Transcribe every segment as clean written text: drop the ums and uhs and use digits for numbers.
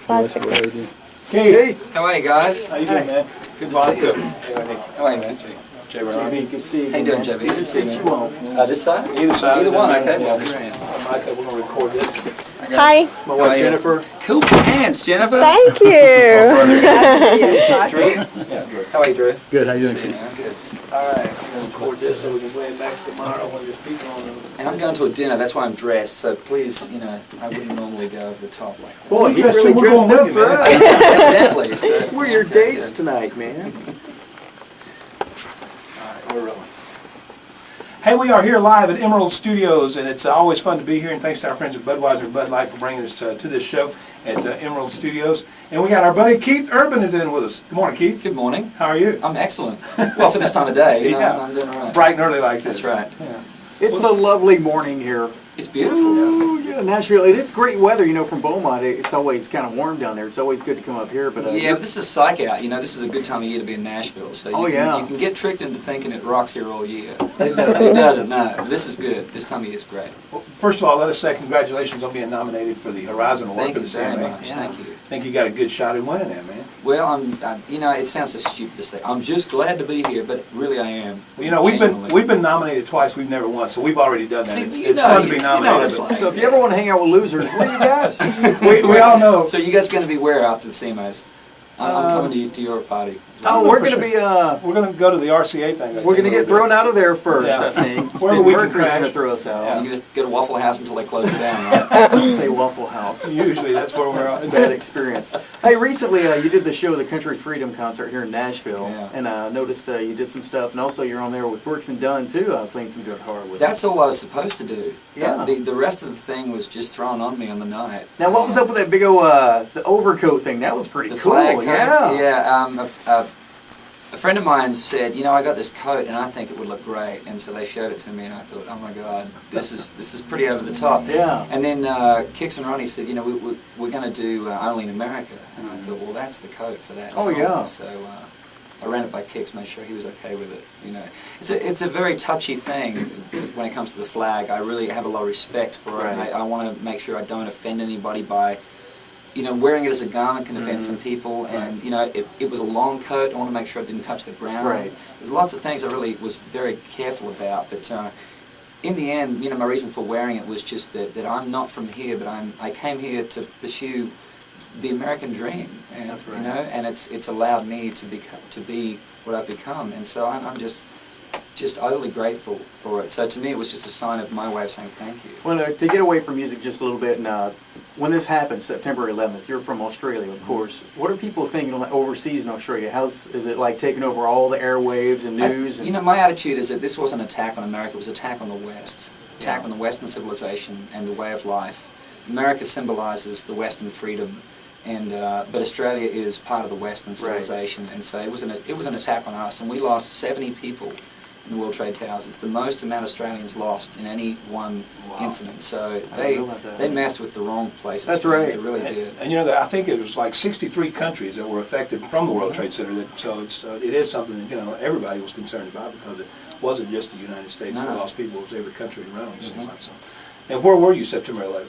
Keith, How are you guys? how you doing, man? Good to see you. How How are you, man? Jay Ron. Good to see you. How you doing, JB? Good to see you. This side? Either side. Either one, okay. Yeah. Well, good hands. Micah, we're gonna record this. Hi. My How are wife you? Jennifer. Cool hands, Jennifer. Thank you. Drew. Yeah, good. How are you, Drew? Good. How you Good to see you, man. Good. All right, we're gonna record this so we can play it back tomorrow when there's people on the. And I'm going to a dinner, that's why I'm dressed, so please, you know, I wouldn't normally go over the top like that. Boy, you dressed really too. We're dressed going up with for you, man. us. Evidently, so. We're your Okay, dates good. tonight, man. All right, we're rolling. Hey, we are here live at Emerald Studios, and it's always fun to be here, and thanks to our friends at Budweiser and Bud Light for bringing us to this show at Emerald Studios. And we got our buddy Keith Urban is in with us. Good morning, Keith. Good morning. How are you? I'm excellent. Well, for this time of day, you know, Yeah. I'm doing all right. Bright and early like this. That's right. Yeah. It's a lovely morning here. It's beautiful. Ooh, yeah, Nashville. It is great weather, you know, from Beaumont. It's always kind of warm down there. It's always good to come up here. But Yeah, but this is psych out. You know, this is a good time of year to be in Nashville. So you, Oh, yeah. you can get tricked into thinking it rocks here all year. It does. It doesn't, no. This is good. This time of year is great. Well, first of all, let us say congratulations on being nominated for the Horizon Award Thank for you the very CMA. much. Yeah. Thank you. I think you got a good shot at winning that, man. Well, you know, it sounds so stupid to say. I'm just glad to be here, but really I am. You know, Genuinely. we've been nominated twice. We've never won, so we've already done that. See, it's you it's know, fun to be you know what nominated. it's but like. So if you ever want to hang out with losers, what do you guys? we all know. So you guys going to be where after the CMAs? I'm coming to your party. Oh, we're going to be We're going to go to the RCA thing. we're going to get thrown out of there first, Yeah. I think. Wherever And we can Mercury's going to crash. throw us out. You just go to Waffle House until they close it down, right? Say Waffle House. Usually that's where we're at. Bad experience. Hey, recently you did the show, the Country Freedom concert here in Nashville, Yeah. and I noticed you did some stuff, and also you're on there with Works and Done too, playing some guitar with. That's all I was supposed to do. Yeah. The rest of the thing was just thrown on me on the night. Now, what was up with that big old the overcoat thing? That was pretty The cool. flag coat? Yeah. A friend of mine said, you know, I got this coat and I think it would look great, and so they showed it to me, and I thought, oh my God, this is pretty over the top. Yeah. And then Kix and Ronnie said, you know, we're going to do Only in America, and I thought, well, that's the coat for that Oh, song. yeah. So I ran it by Kix, made sure he was okay with it. You know, it's a very touchy thing when it comes to the flag. I really have a lot of respect for it. Right. I want to make sure I don't offend anybody by, you know, wearing it as a garment can offend some people, and you know, it was a long coat. I want to make sure it didn't touch the ground. Right. There's lots of things I really was very careful about, but in the end, you know, my reason for wearing it was just that I'm not from here, but I came here to pursue the American dream, and That's right. you know, and it's allowed me to be what I've become, and so I'm just utterly grateful for it. So to me, it was just a sign of my way of saying thank you. Well, to get away from music just a little bit, and when this happened, September 11th, you're from Australia, of course. What are people thinking like, overseas in Australia? Is it like taking over all the airwaves and news? You know, my attitude is that this wasn't an attack on America, it was an attack on the West. Attack Yeah. on the Western civilization and the way of life. America symbolizes the Western freedom, and but Australia is part of the Western civilization, and so it was an attack on us, and we lost 70 people in the World Trade Towers. It's the most amount of Australians lost in any one incident. So they messed with the wrong places. That's right. They really did. And you know, I think it was like 63 countries that were affected from the World Trade Center. So it is something that, you know, everybody was concerned about, because it wasn't just the United States that No. lost people. It was every country around, it seems like so. And where were you September 11th?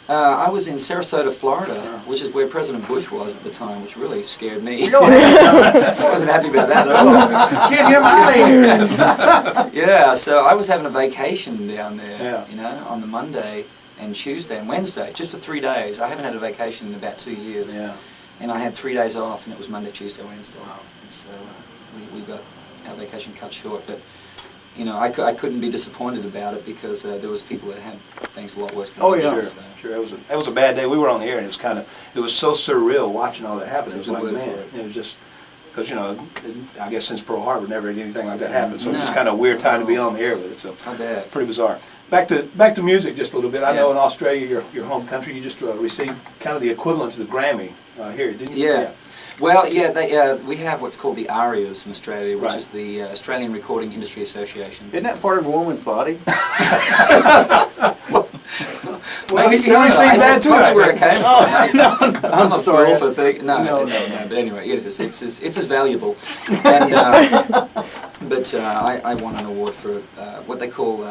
I was in Sarasota, Florida, which is where President Bush was at the time, which really scared me. Go ahead. I wasn't happy about that at all. Get him out of here! Yeah, so I was having a vacation down there, Yeah. you know, on the Monday and Tuesday and Wednesday, just for 3 days. I haven't had a vacation in about 2 years. Yeah. And I had 3 days off, and it was Monday, Tuesday, Wednesday. And so we got our vacation cut short. But, you know, I couldn't be disappointed about it, because there was people that had things a lot worse than Oh, me. yeah. So, Sure, it was a bad day. We were on the air, and it was so surreal watching all that happen. That's It was a like, good word man, for it. it was just, because, you know, I guess since Pearl Harbor, never had anything like that happen. So it was No. kind of a weird time to be on the air with it. So I bet. pretty bizarre. Back to music just a little bit. I know Yeah. in Australia, your home country, you just received kind of the equivalent to the Grammy here, didn't you? Yeah. Well, yeah, we have what's called the ARIAs in Australia, which Right. is the Australian Recording Industry Association. Isn't that part of a woman's body? Well, Maybe you so. received that too, Probably I where it think. came from. I'm a sorry. fool for thinking. No, No, no. But anyway, it is. It's as valuable. And, but I won an award for what they call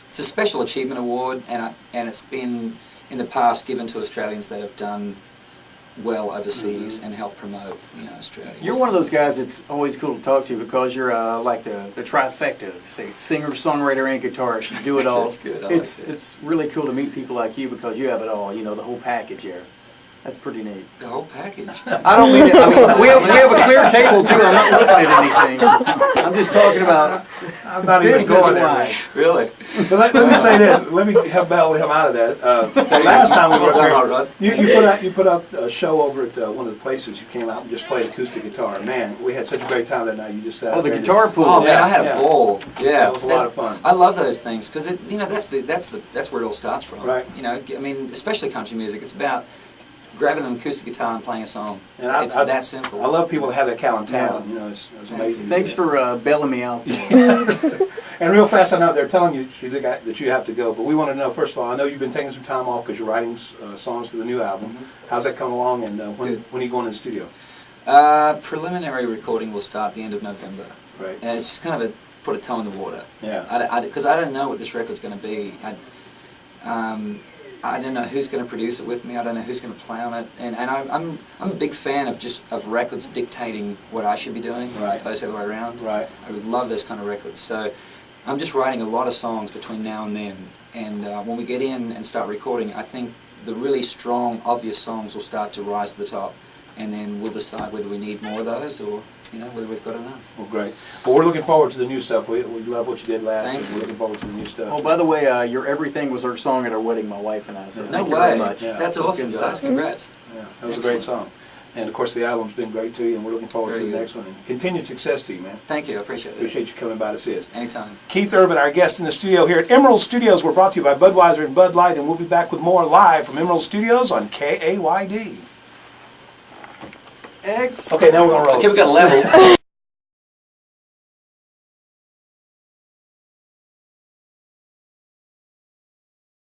it's a special achievement award, and it's been in the past given to Australians that have done well overseas and help promote, Australia. You're one of those guys that's always cool to talk to because you're like the trifecta, say singer, songwriter, and guitarist. You do it all. That's good. I like that. It's really cool to meet people like you because you have it all. The whole package there. That's pretty neat. The whole package. I don't mean it. I mean, we have a clear table too. I'm not looking at anything. I'm just talking about I'm not even going there. Man. business-wise. Really? But let me say this. Let me help bail him out of that. Last time we were Well there, done, you put up a show over at one of the places. You came out and just played acoustic guitar. Man, we had such a great time that night. You just sat. Oh, out the there and guitar pool. Oh man, Yeah, I had yeah. a ball. Yeah, It was a lot of fun. I love those things because that's where it all starts from. Right. I mean, especially country music. It's about grabbing an acoustic guitar and playing a song. And It's that simple. I love people that have that kind of talent. It's amazing. Thanks for bailing me out. There. And real fast, I know they're telling you that you have to go, but we want to know, first of all, I know you've been taking some time off because you're writing songs for the new album. How's that coming along, and when are you going in the studio? Preliminary recording will start the end of November. Right. And it's just kind of put a toe in the water. Yeah. Because I don't know what this record's going to be. I don't know who's going to produce it with me. I don't know who's going to play on it. And I'm a big fan of records dictating what I should be doing as Right. opposed to the other way around. Right. I would love those kind of records. So I'm just writing a lot of songs between now and then. And when we get in and start recording, I think the really strong, obvious songs will start to rise to the top. And then we'll decide whether we need more of those or whether we've got enough. Well, great. Well, we're looking forward to the new stuff. We love what you did last, Thank and you. we're looking forward to the new stuff. Oh, by the way, Your Everything was our song at our wedding, my wife and I. So No thank you way. very much. Yeah. That's It was awesome, good guys. stuff. Congrats. Yeah, that was a great Excellent. song. And of course, the album's been great too, and we're looking forward Very to the good. next one. And continued success to you, man. Thank you. I appreciate it. Appreciate you coming by to see us. Anytime. Keith Urban, our guest in the studio here at Emerald Studios. We're brought to you by Budweiser and Bud Light, and we'll be back with more live from Emerald Studios on KAYD. X. Okay, now we're going to roll. Okay, we've got a level.